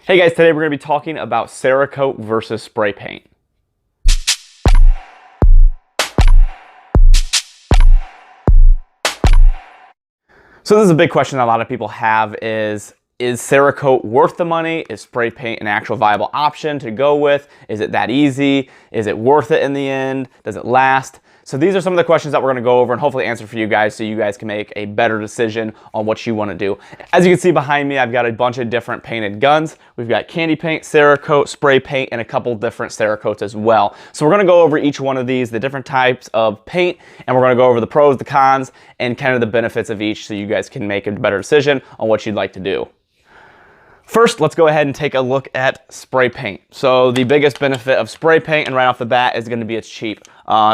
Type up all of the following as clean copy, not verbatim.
Hey guys, today we're going to be talking about Cerakote versus spray paint. So this is a big question that a lot of people have is Cerakote worth the money? Is spray paint an actual viable option to go with? Is it that easy? Is it worth it in the end? Does it last? So these are some of the questions that we're going to go over and hopefully answer for you guys so you guys can make a better decision on what you want to do. As you can see behind me, I've got a bunch of different painted guns. We've got candy paint, Cerakote, spray paint, and a couple different Cerakotes as well. So we're going to go over each one of these, the different types of paint, and we're going to go over the pros, the cons, and kind of the benefits of each so you guys can make a better decision on what you'd like to do. First, let's go ahead and take a look at spray paint. So the biggest benefit of spray paint, and right off the bat, is going to be it's cheap.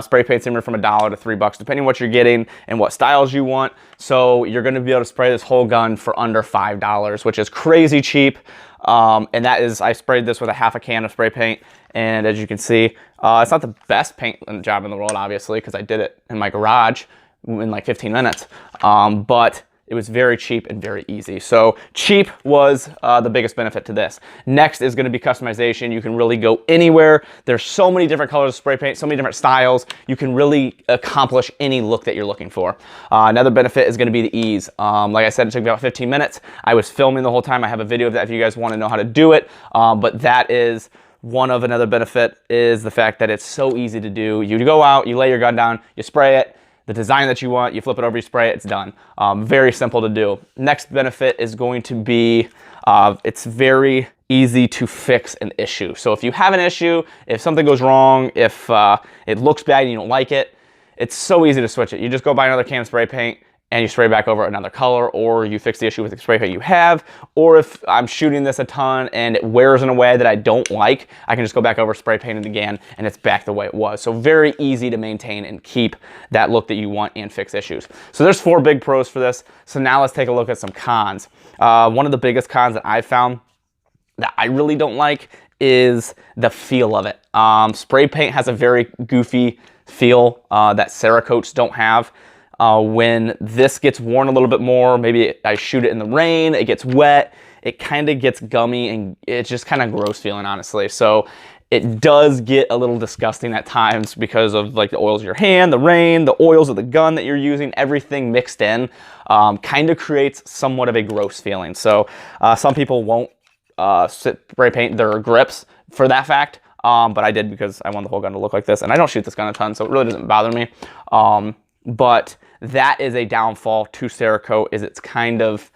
Spray paint's anywhere from $1 to $3, depending on what you're getting and what styles you want. So you're going to be able to spray this whole gun for under $5, which is crazy cheap. And that is, I sprayed this with a half a can of spray paint. And as you can see, it's not the best paint job in the world, obviously, because I did it in my garage in like 15 minutes. But it was very cheap and very easy. So cheap was the biggest benefit to this. Next is going to be customization. You can really go anywhere. There's so many different colors of spray paint, so many different styles. You can really accomplish any look that you're looking for. Another benefit is going to be the ease. Like I said, it took me about 15 minutes. I was filming the whole time. I have a video of that if you guys want to know how to do it. But that is another benefit is the fact that it's so easy to do. You go out, you lay your gun down, you spray it. The design that you want, you flip it over, you spray it, it's done. Very simple to do. Next benefit is going to be, it's very easy to fix an issue. So if you have an issue, if something goes wrong, if it looks bad and you don't like it, it's so easy to switch it. You just go buy another can of spray paint and you spray back over another color, or you fix the issue with the spray paint you have. Or if I'm shooting this a ton and it wears in a way that I don't like, I can just go back over, spray paint it again, and it's back the way it was. So very easy to maintain and keep that look that you want and fix issues. So there's 4 big pros for this. So now let's take a look at some cons. One of the biggest cons that I've found that I really don't like is the feel of it. Spray paint has a very goofy feel that Cerakotes don't have. When this gets worn a little bit more, maybe I shoot it in the rain, it gets wet, it kind of gets gummy and it's just kind of gross feeling, honestly. So it does get a little disgusting at times because of like the oils of your hand, the rain, the oils of the gun that you're using, everything mixed in kind of creates somewhat of a gross feeling. So some people won't spray paint their grips for that fact, but I did because I want the whole gun to look like this, and I don't shoot this gun a ton, so it really doesn't bother me. But that is a downfall to Cerakote, is it's kind of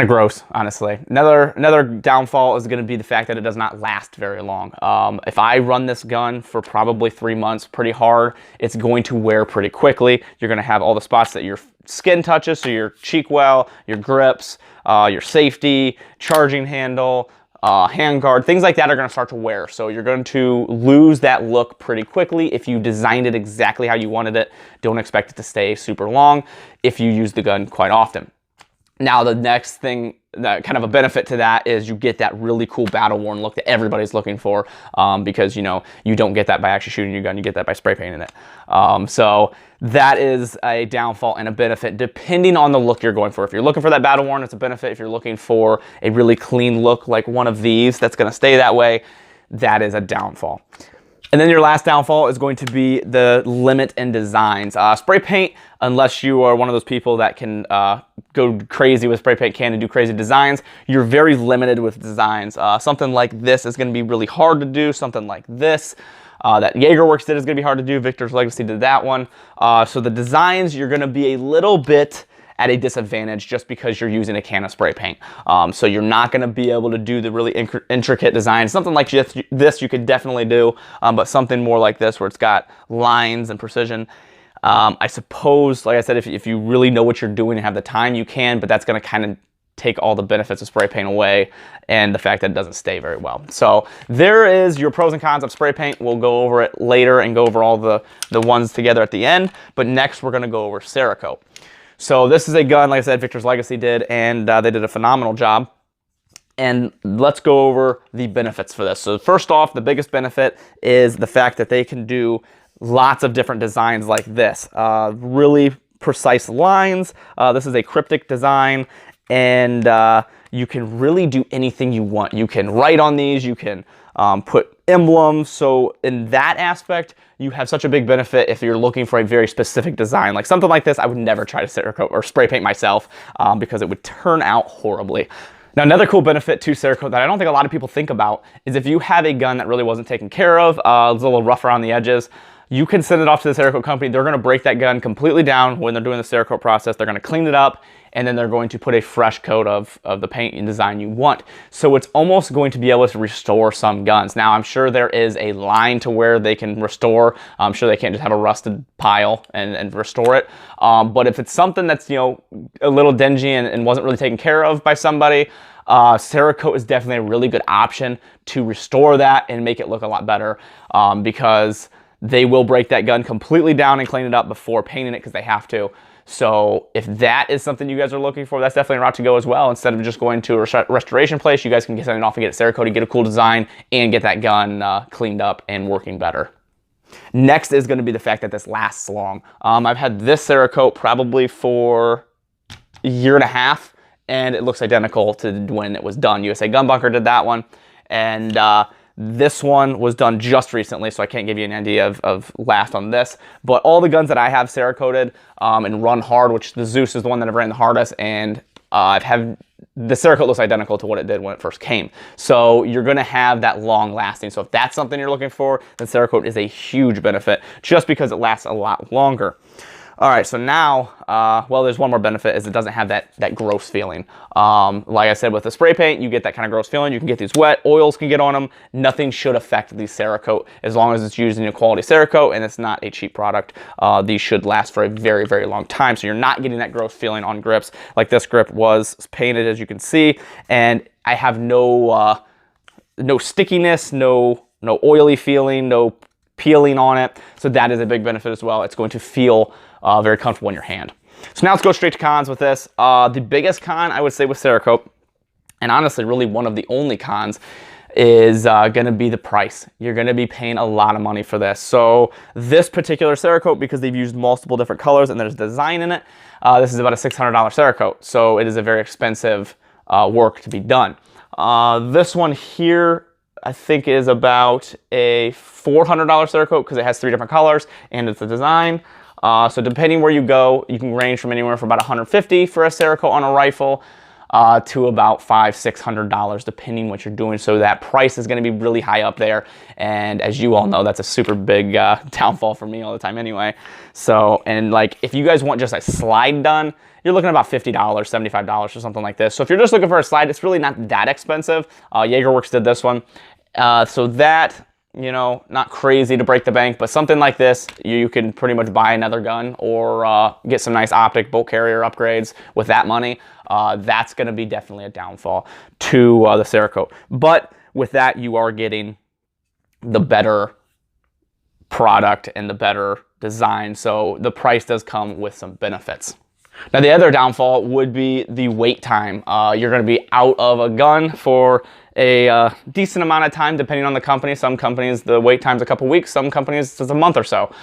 gross, honestly. Another downfall is going to be the fact that it does not last very long. If I run this gun for probably 3 months pretty hard, it's going to wear pretty quickly. You're going to have all the spots that your skin touches, so your cheek well, your grips, your safety, charging handle, handguard, things like that are going to start to wear. So you're going to lose that look pretty quickly. If you designed it exactly how you wanted it, don't expect it to stay super long if you use the gun quite often. Now the next thing, kind of a benefit to that, is you get that really cool battle-worn look that everybody's looking for, because you know you don't get that by actually shooting your gun, you get that by spray painting it. So that is a downfall and a benefit depending on the look you're going for. If you're looking for that battle-worn, it's a benefit. If you're looking for a really clean look like one of these that's going to stay that way, that is a downfall. And then your last downfall is going to be the limit in designs. Spray paint, unless you are one of those people that can go crazy with spray paint can and do crazy designs, you're very limited with designs. Something like this is going to be really hard to do. Something like this that Jaegerworks did is going to be hard to do. Victor's Legacy did that one. So the designs, you're going to be a little bit at a disadvantage just because you're using a can of spray paint. So you're not going to be able to do the really intricate designs. Something like this you could definitely do, but something more like this where it's got lines and precision, I suppose, like I said, if you really know what you're doing and have the time, you can, but that's going to kind of take all the benefits of spray paint away and the fact that it doesn't stay very well. So there is your pros and cons of spray paint. We'll go over it later and go over all the ones together at the end, but next we're going to go over Cerakote. So this is a gun, like I said, Victor's Legacy did, and they did a phenomenal job. And let's go over the benefits for this. So first off, the biggest benefit is the fact that they can do lots of different designs like this. Really precise lines. This is a cryptic design, and you can really do anything you want. You can write on these, you can put emblems. So in that aspect, you have such a big benefit if you're looking for a very specific design. Like something like this, I would never try to Cerakote or spray paint myself because it would turn out horribly. Now, another cool benefit to Cerakote that I don't think a lot of people think about is if you have a gun that really wasn't taken care of, it's a little rough around the edges, you can send it off to the Cerakote company. They're going to break that gun completely down when they're doing the Cerakote process. They're going to clean it up, and then they're going to put a fresh coat of the paint and design you want. So it's almost going to be able to restore some guns. Now, I'm sure there is a line to where they can restore. I'm sure they can't just have a rusted pile and restore it. But if it's something that's, you know, a little dingy and wasn't really taken care of by somebody, Cerakote is definitely a really good option to restore that and make it look a lot better because they will break that gun completely down and clean it up before painting it because they have to. So if that is something you guys are looking for, that's definitely a route to go as well. Instead of just going to a restoration place, you guys can send it off and get it Cerakote, get a cool design, and get that gun cleaned up and working better. Next is going to be the fact that this lasts long. I've had this Cerakote probably for a year and a half, and it looks identical to when it was done. USA Gun Bunker did that one, and this one was done just recently, so I can't give you an idea of last on this. But all the guns that I have Cerakoted and run hard, which the Zeus is the one that I've ran the hardest, and the Cerakote looks identical to what it did when it first came. So you're going to have that long lasting. So if that's something you're looking for, then Cerakote is a huge benefit just because it lasts a lot longer. All right, so now, well, there's one more benefit is it doesn't have that gross feeling. Like I said, with the spray paint, you get that kind of gross feeling. You can get these wet, oils can get on them. Nothing should affect the Cerakote as long as it's using a quality Cerakote and it's not a cheap product. These should last for a very, very long time. So you're not getting that gross feeling on grips. Like this grip was painted, as you can see, and I have no stickiness, no oily feeling, no peeling on it. So that is a big benefit as well. It's going to feel very comfortable in your hand. So now let's go straight to cons with this. The biggest con I would say with Cerakote, and honestly really one of the only cons, is going to be the price. You're going to be paying a lot of money for this. So this particular Cerakote, because they've used multiple different colors and there's design in it, this is about a $600 Cerakote. So it is a very expensive work to be done. This one here, I think, is about a $400 Cerakote because it has 3 different colors and it's a design. So depending where you go, you can range from anywhere from about $150 for a Cerakote on a rifle to about $500–600 depending what you're doing. So that price is going to be really high up there. And as you all know, that's a super big downfall for me all the time anyway. So, and like if you guys want just a slide done, you're looking at about $50, $75 or something like this. So if you're just looking for a slide, it's really not that expensive. Jaegerworks did this one. So that, you know, not crazy to break the bank, but something like this, you can pretty much buy another gun or get some nice optic bolt carrier upgrades with that money. That's going to be definitely a downfall to the Cerakote. But with that, you are getting the better product and the better design. So the price does come with some benefits. Now, the other downfall would be the wait time. You're going to be out of a gun for a decent amount of time, depending on the company. Some companies, the wait time's a couple weeks. Some companies, it's a month or so.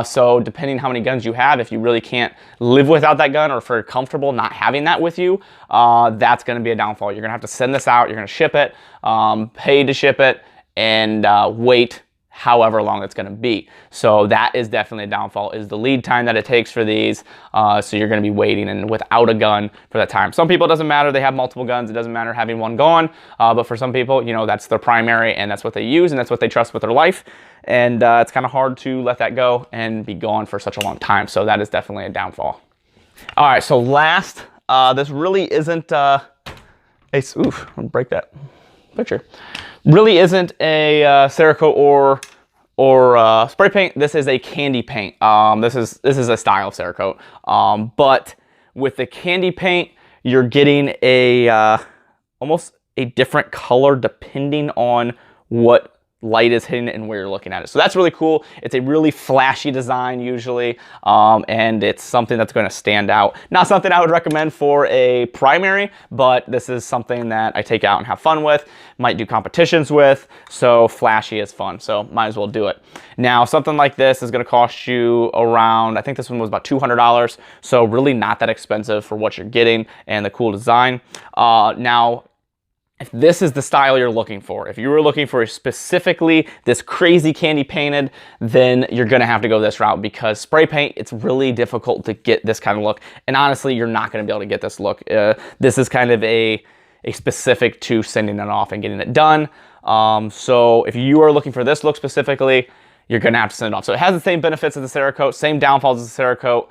So depending how many guns you have, if you really can't live without that gun or if you're comfortable not having that with you, that's going to be a downfall. You're going to have to send this out. You're going to ship it, pay to ship it, and wait however long it's going to be. So that is definitely a downfall, is the lead time that it takes for these. So you're going to be waiting and without a gun for that time. Some people, it doesn't matter. They have multiple guns. It doesn't matter having one gone. But for some people, you know, that's their primary and that's what they use and that's what they trust with their life. And it's kind of hard to let that go and be gone for such a long time. So that is definitely a downfall. All right. So last, this really isn't oof, I'll break that picture. Really isn't a Cerakote or spray paint. This is a candy paint. This is a style of Cerakote. But with the candy paint, you're getting a almost a different color depending on what light is hitting it and where you're looking at it. So that's really cool. It's a really flashy design usually, and it's something that's going to stand out. Not something I would recommend for a primary, but this is something that I take out and have fun with, might do competitions with, so flashy is fun, so might as well do it. Now, something like this is going to cost you around, I think this one was about $200, so really not that expensive for what you're getting and the cool design. Now, if this is the style you're looking for, if you were looking for specifically this crazy candy painted, then you're gonna have to go this route, because spray paint, it's really difficult to get this kind of look. And honestly, you're not gonna be able to get this look. This is kind of a specific to sending it off and getting it done. So if you are looking for this look specifically, you're gonna have to send it off. So it has the same benefits as the Cerakote, same downfalls as the Cerakote,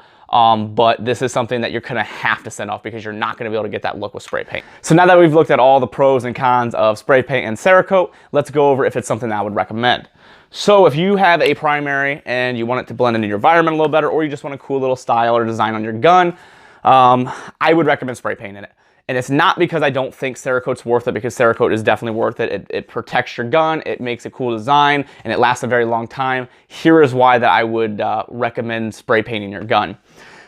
but this is something that you're gonna have to send off because you're not gonna be able to get that look with spray paint. So now that we've looked at all the pros and cons of spray paint and Cerakote, let's go over if it's something that I would recommend. So if you have a primary and you want it to blend into your environment a little better, or you just want a cool little style or design on your gun, I would recommend spray painting it. And it's not because I don't think Cerakote's worth it, because Cerakote is definitely worth it. It protects your gun, it makes a cool design, and it lasts a very long time. Here is why that I would recommend spray painting your gun.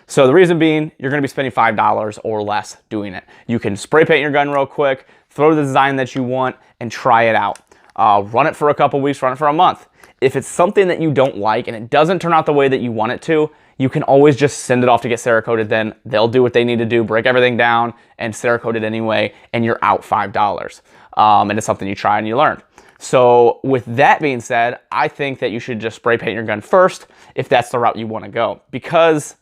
So the reason being, you're gonna be spending $5 or less doing it. You can spray paint your gun real quick, throw the design that you want, and try it out. Run it for a couple weeks, run it for a month. If it's something that you don't like and it doesn't turn out the way that you want it to, you can always just send it off to get Cerakoted. Then they'll do what they need to do, break everything down, and Cerakote it anyway, and you're out $5. And it's something you try and you learn. So with that being said, I think that you should just spray paint your gun first if that's the route you want to go, because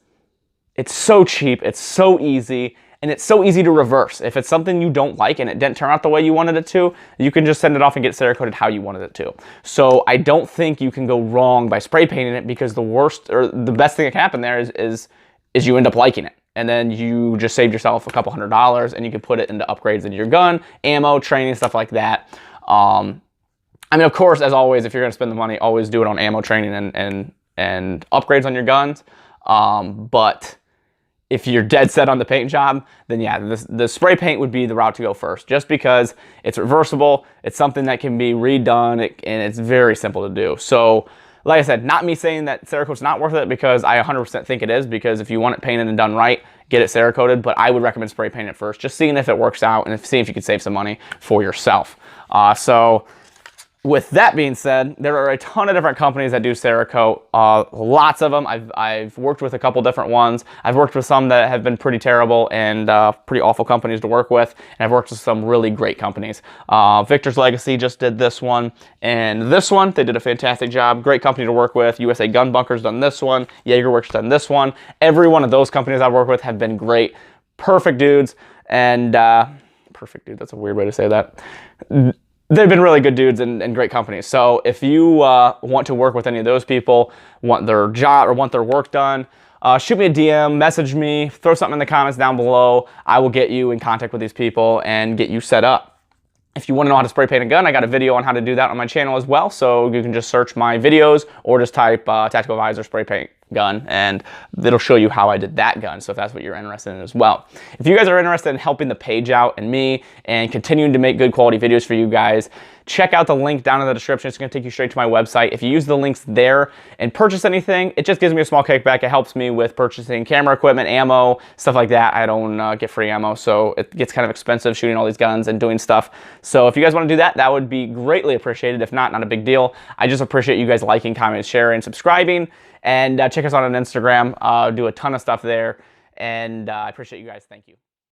it's so cheap, it's so easy, and it's so easy to reverse. If it's something you don't like and it didn't turn out the way you wanted it to, you can just send it off and get Cerakoted how you wanted it to. So I don't think you can go wrong by spray painting it, because the worst or the best thing that can happen there is you end up liking it. And then you just saved yourself a couple $100, and you can put it into upgrades into your gun, ammo, training, stuff like that. I mean, of course, as always, if you're gonna spend the money, always do it on ammo, training, and upgrades on your guns. But if you're dead set on the paint job, then yeah, the spray paint would be the route to go first, just because it's reversible, it's something that can be redone, and it's very simple to do. So, like I said, not me saying that Cerakote's not worth it, because I 100% think it is, because if you want it painted and done right, get it Cerakoted, but I would recommend spray paint it first, just seeing if it works out and seeing if you can save some money for yourself. So, with that being said, there are a ton of different companies that do Cerakote, lots of them. I've worked with a couple different ones. I've worked with some that have been pretty terrible and pretty awful companies to work with, and I've worked with some really great companies. Victor's Legacy just did this one, and this one, they did a fantastic job. Great company to work with. USA Gun Bunker's done this one. Jaegerworks done this one. Every one of those companies I've worked with have been great. Perfect dudes, and perfect dude, that's a weird way to say that. They've been really good dudes and great companies. So if you want to work with any of those people, want their job or want their work done, shoot me a DM, message me, throw something in the comments down below. I will get you in contact with these people and get you set up. If you want to know how to spray paint a gun, I got a video on how to do that on my channel as well. So you can just search my videos or just type Tactical Visor spray paint gun, and it'll show you how I did that gun. So if that's what you're interested in as well. If you guys are interested in helping the page out and me and continuing to make good quality videos for you guys, check out the link down in the description. It's going to take you straight to my website. If you use the links there and purchase anything, it just gives me a small kickback. It helps me with purchasing camera equipment, ammo, stuff like that. I don't get free ammo, so it gets kind of expensive shooting all these guns and doing stuff. So if you guys want to do that, that would be greatly appreciated. If not, not a big deal. I just appreciate you guys liking, commenting, sharing, subscribing, and check us out on Instagram. Do a ton of stuff there, and I appreciate you guys. Thank you.